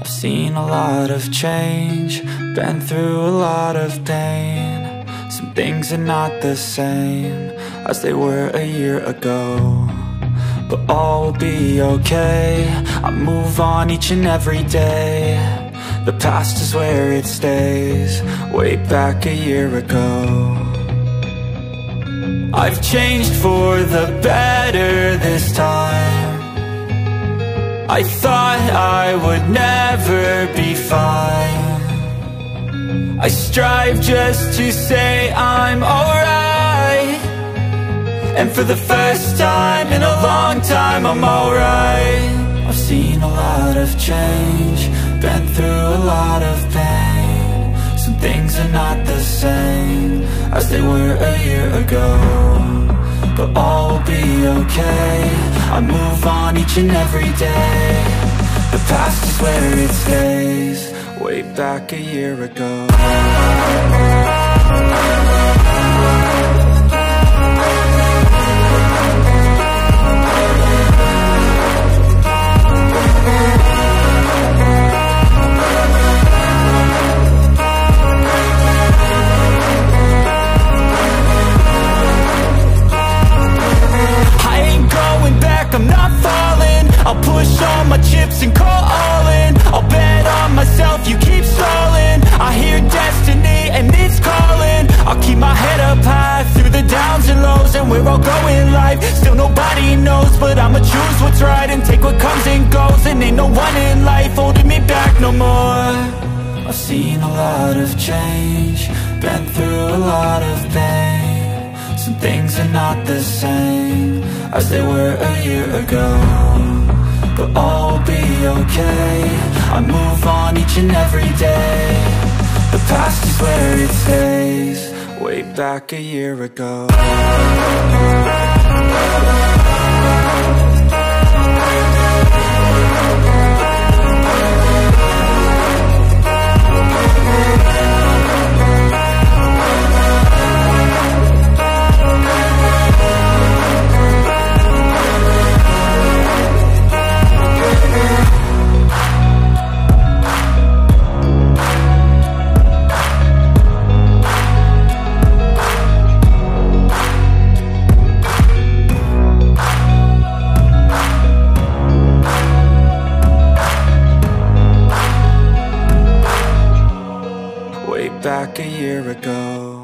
I've seen a lot of change, been through a lot of pain. Some things are not the same as they were a year ago, but all will be okay. I move on each and every day. The past is where it stays, way back a year ago. I've changed for the better this time. I thought I would never be fine. I strive just to say I'm alright, and for the first time in a long time I'm alright. I've seen a lot of change, been through a lot of pain. Some things are not the same as they were a year ago, but all will be okay. I move on each and every day. The past is where it stays, way back a year ago. I'm not falling, I'll push all my chips and call all in. I'll bet on myself, you keep stalling. I hear destiny and it's calling. I'll keep my head up high through the downs and lows, and we're all going life. Still nobody knows, but I'ma choose what's right and take what comes and goes. And ain't no one in life holding me back no more. I've seen a lot of change, been through a lot of pain. Some things are not the same as they were a year ago, but all will be okay. I move on each and every day. The past is where it stays, way back a year ago. Back a year ago.